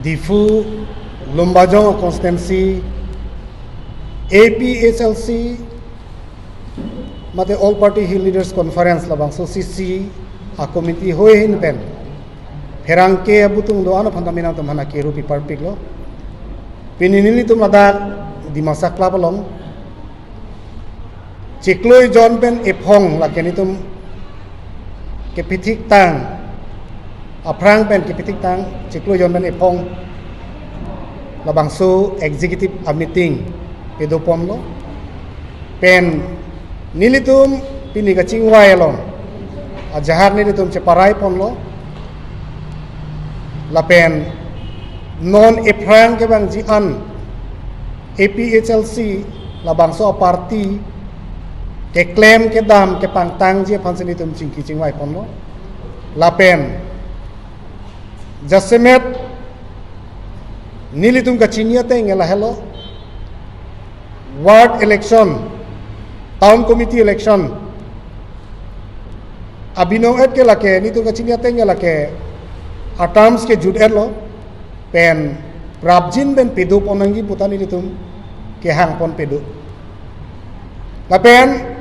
Difu Lumbajong constituency APHLC mate all party hill leaders conference labang so CC a committee hoy hin pen ferangke abutung do ano phandamina to mana ke rupi parpik lo pininili tum ladak di masa klab long chikloi jon pen ephong lakeni tum ke pithik tang aprang pen ke pitik tang chikloi jon pen epong labang so executive meeting pedopom lo pen nilitum piniga chingwai long ajahar nilitum cheparai pom lo la pen non eprang ke bang ji an APHLC labang so party ke claim ke dam ke pangtang je pansenitum chingki chingwai pom lo la pen Jasemet nilitum kachinia tengela hello ward election town committee election abinong et ke lake nitum kachinia tengela ke atams ke judel lo pen prabjin ben pedu ponangi putani nitum ke hang pon pedu la pen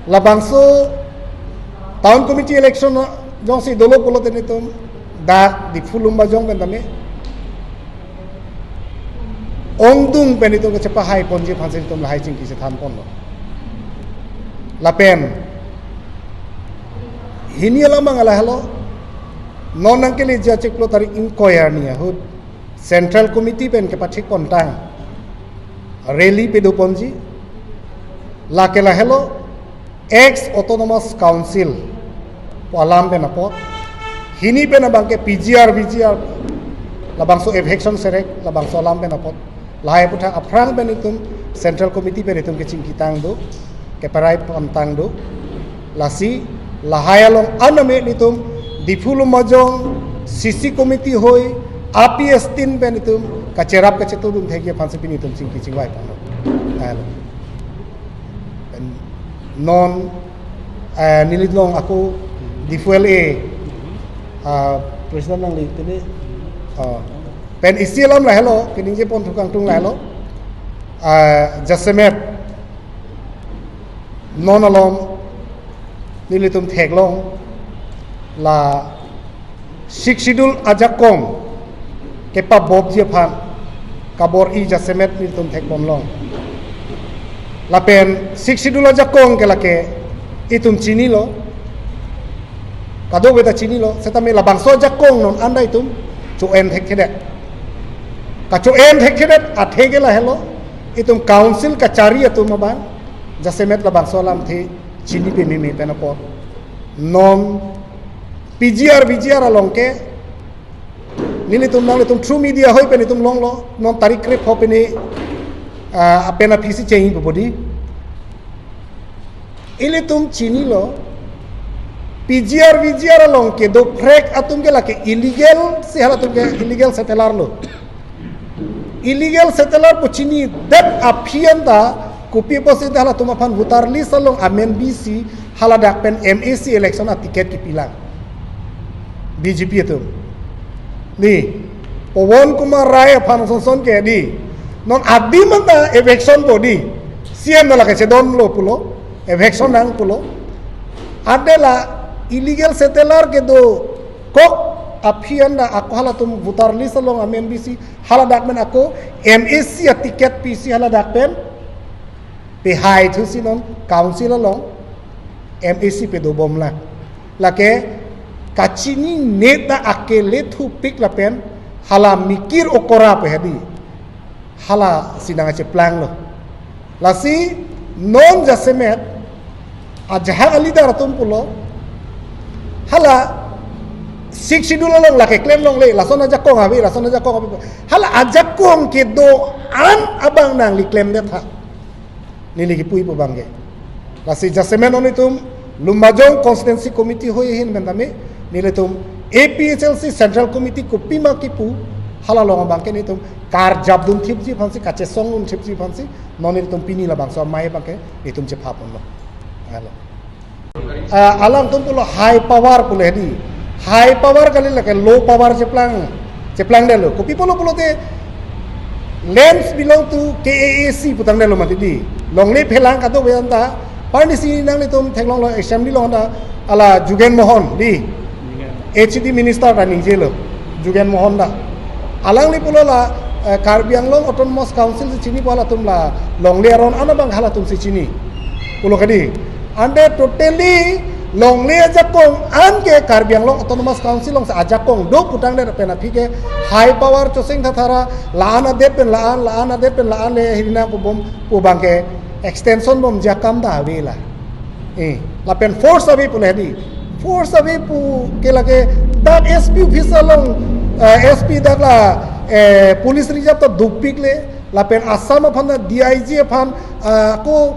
labangso town committee election jong si dolo polo tenitum dak di Lumbajong pen tami ongdung pen itu ke hai pon je phansen tum lahai chingki se than pon lo la pen hiniala mangala halo non angkeli ja cheklo tari inquiry nia hud central committee pen ke pathik kontang rally pedu ponji la kela hello ex autonomous council palam pen apot hini pen abangke PGR labang so eviction serek labang so lam pen apot lahai puthang aprang pen itum central committee pen itum ke chingkitang do ke parai pantang do lasi lahai along aname itum Difu Lumbajong CC committee hoy APS tin pen itum kacerap kacetudum thege phanse pin itum chingki chingwai pano halo non nilidlong aku Difu LA Presiden nang li tini pen isilam lah hello kini je pon tukang tung lah hello Jasemet non alom nilitum theglong la shikshidul ajakong kepa bob je phan kabor I Jasemet nilitum theglong long la pen shikshidul ajakong ke lake itum chini lo kado beta chini lo setame labang so jakong non anda itum cuen thekhedet ka cuen thekhedet athegela hello itum council kachari atum abang Jasemet labang so lam the chini pe meme penapo non PGR alongke nilitum nang litum true media hoy pen itum long lo non tarik rep hopene apena pisi change body ilitum chini lo PGR along ke do frek atum ke lake illegal se hala tum ke illegal settler lo illegal settler puchini that apianda kopi posit hala tum aphan voter list along amen BC hala dak pen MAC election a ticket ki pilang BJP atum ni Pawan Kumar Rai aphan son ke di non adi manta election body CM la ke sedon lo pulo election nang pulo adela illegal settler ke do kok apianda aku hala tum voter list along amen BC hala dak men aku MAC a ticket PC hala dak pen pe hai thu sinon council along MAC pe do bom la lake kachini neta akele thu pik la pen hala mikir okora pe hadi hala sinanga che plan lo lasi non Jasemet ajah ali daratum pulo hala sik sidul long lake claim long le lason aja kong abi hala aja kong ke do an abang nang li claim det ha nili ki pui bangge lasi Jasemet onitum Lumbajong constituency committee hoy hin bendame nilitum APHLC central committee ko pima kipu hala long bangke nitum kar jabdun thipji phansi kache songun thipji phansi nonitum pini la bangso mai bangke nitum che phapon lo halo alam tum pulo high power pulo hedi high power kali lake low power je plang ceplang delo kopi polo te lands belong to KAAC putang delo mati di longle phelang kato beanta parni si nang litum thenglong lo assembly lo da ala Jugen Mohon di HD minister running jelo Jugen Mohon da alang li pulo la Karbi Anglong Autonomous Council si chini pala tum la longle aron ana bang hala tum si chini pulo kadi ande totally longle ajakong anke Karbi Anglong Autonomous Council long sa ajakong do putang de pena phike high power chosing thara laana de pen laan le hirina bom pu bangke extension bom jakam da vela la pen force avi pule di force avi pu ke lage that SP official long SP dak la police reserve to dupik le la pen Assam aphan DIG aphan ko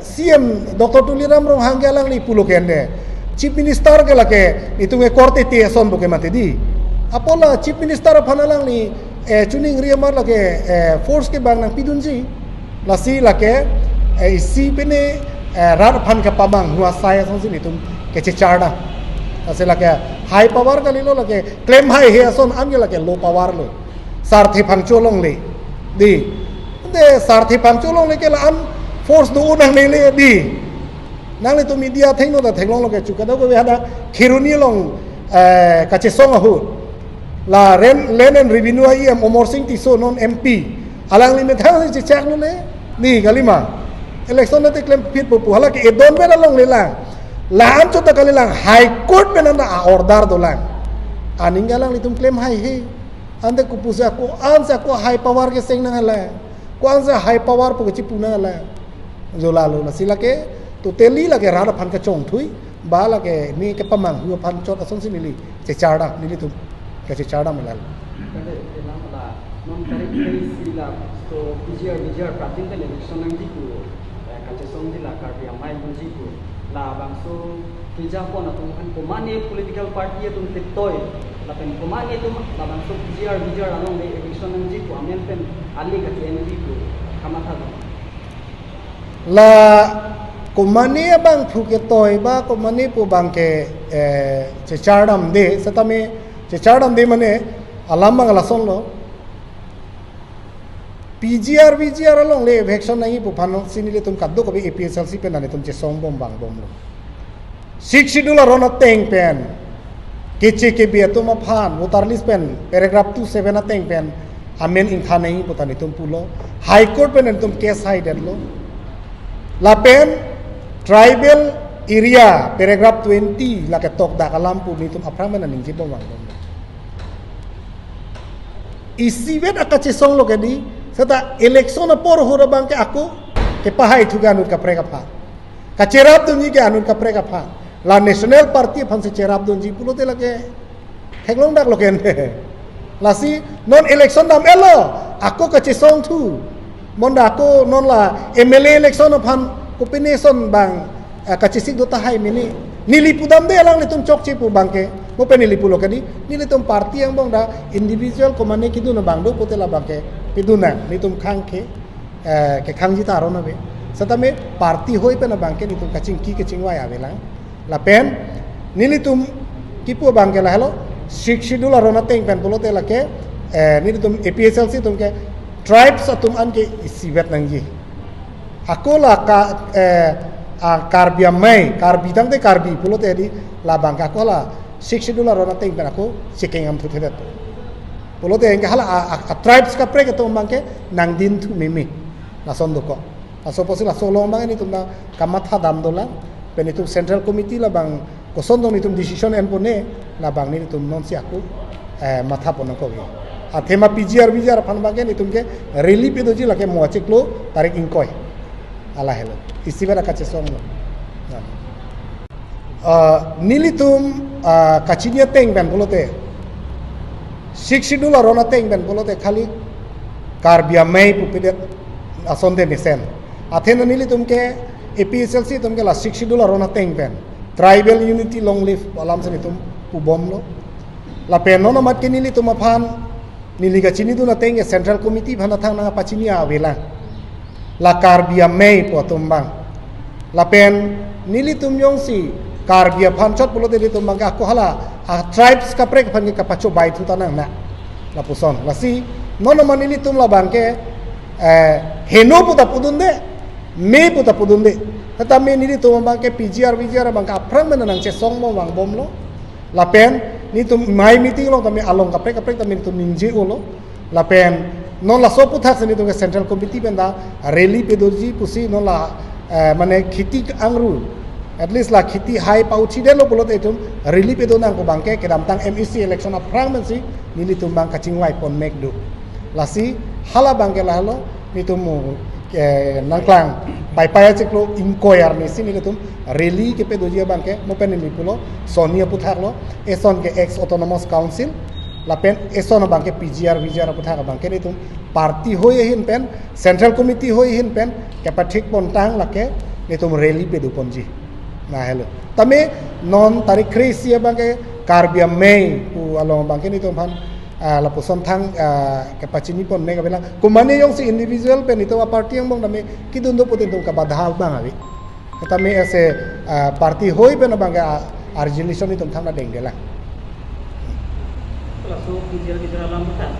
CM Dr. Tuliram Rong hanggalang li pulo kende chief minister ke lage itunge korte te son boke mate di apola chief minister aphan lang ni chuning riamar lage force ke bang nang pidunji lasi lake isi pene rar phan ka pamang huwa sai song sin itum ke charda ase lake high power ka lilo lake claim high he son amge lake low power lo sarthi phangcholong le di de sarthi phangcholong le ke la am force do nang le le di nang le to media thengno da thenglong lo ke chukada ko hada khiruni long ka che song hu la len and revenue ai am Omor Singh Tiso non MP alang li me thang che chak no le ni kalima election na te claim fit pu hala ke edon be long le lang laan chota kali lang high court be na order do lang aningalang litum claim high he ande ku pusa ko ansa ko high power ke seng na hala ko ansa high power pu chi puna hala jolalo na sila ke to teli la ke rara phan ka chong thui ba la ke ni ke pamang hu phan chot asong si nili che charda nili tum ke che charda melal non kari sila so bijar pratin tele election nang diku kache song dila Karbi amai bunjiku la bangso kija pon atung kan komane political party atung tetoy la pen komane tum la bangso bijar anong le election nang diku amen pen ali ka TNP ku kamatha la komane bang phuke toy ba komane pu bang ke che chardam de satame che chardam de mane alamang la song lo PGR along le election nahi pu phan sinile tum kaddo ko be APSLC pen ane tum che song bom bang bom lo 6 schedule rona teng pen keche ke be tum phan voter list pen paragraph 27 na teng pen amen in kha nahi putani tum pulo high court pen tum case high det lo la pen tribal area paragraph 20 la ke tok da kalam pu ni tum aprang men ning je bom bang bom isi vet akache song lo ke di seta election por hora bang ke aku ke pahai thuga anut ka prega pha ka cherap dunji ke anut ka prega pha la national party phan se cherap dunji pulo te lage thenglong dak lo ken lasi non election dam elo aku ka che song thu monda ko non la MLA election phan combination bang ka che sik do ta hai mini nili pudam de lang litum chok che pu bang ke mo pe nili pulo kadi nili tum party yang bang da individual komane kidu na bang do potela bang ke piduna nitum khang ke khang ji ta ro na be satame party hoi pe na bang ke nitum kaching ki ke chingwa ya be lang la pen nilitum kipu bang ke la hello schedule ro na teng pen polo te la ke nilitum APSLC tum ke tribes atum an ke isivet nang ji akola ka Karbi amai Karbi tang te Karbi polo te di la bang ka kola schedule ro na teng pen ako checking am thu the polo te engka hala a tribes ka pre ke to mangke nang din thu meme la sondo ko aso posi la solo bang ni tumna kamatha dam dola pen itu central committee la bang ko sondo ni tum decision en pone la bang ni tum non si aku matha pon ko ge a thema PGR phan bang ni tum ke relief pe doji la ke moachik lo tarik inkoi ala helo isibara ka che song lo nilitum kachinia teng ben bolote 6 schedule rona teng ben bolote khali Karbi amai pupidet asonde misen athena nilitum ke APSLC tum ke la 6 schedule rona teng ben tribal unity long live alam se nitum ubom lo la peno na mat ke nilitum aphan niliga chini du na teng central committee bhana thang na pachini awela la Karbi amai potum bang la pen nilitum yong si Karbi aphan chot bolote litum bang ko hala tribes kaprek pan ke kapacho bai tu tanang na la puson la si nono manili tum la bangke heno puta pudun de me puta pudun de tata me nili tum bangke PGR bangka aprang menang che song mo bang bom lo la pen ni tum mai meeting lo tami along kaprek tami tum ninje lo la pen non la so puta seni tum ke central committee benda rally pedorji pusi non la mane khiti angru at least la khiti high pauchi de lo bolot etum relief edo nang ko bangke kedam tang MEC election of fragmency nili tum bang kaching wai pon mek du lasi hala bangke la lo ni tum nangklang pai pai cheklo inquiry ni sini ni tum rally ke pedoji bangke mo pen ni pulo sonia puthak lo eson ke ex autonomous council la pen eson bangke PGR puthak bangke ni tum party hoye hin pen central committee hoye hin pen kepathik pon tang lake ni tum rally pedu ponji na hello tame non tarik krisi bangke karbia mei pu along bangke ni tum han la puson thang kapachini pon ne kabela kumane yong si individual pen itu party yang bang dame kidun do putin tum ka badha bang abi tame ase party hoi pen bangke resolution ni tum thang na dengela Kalau so PGR alam kan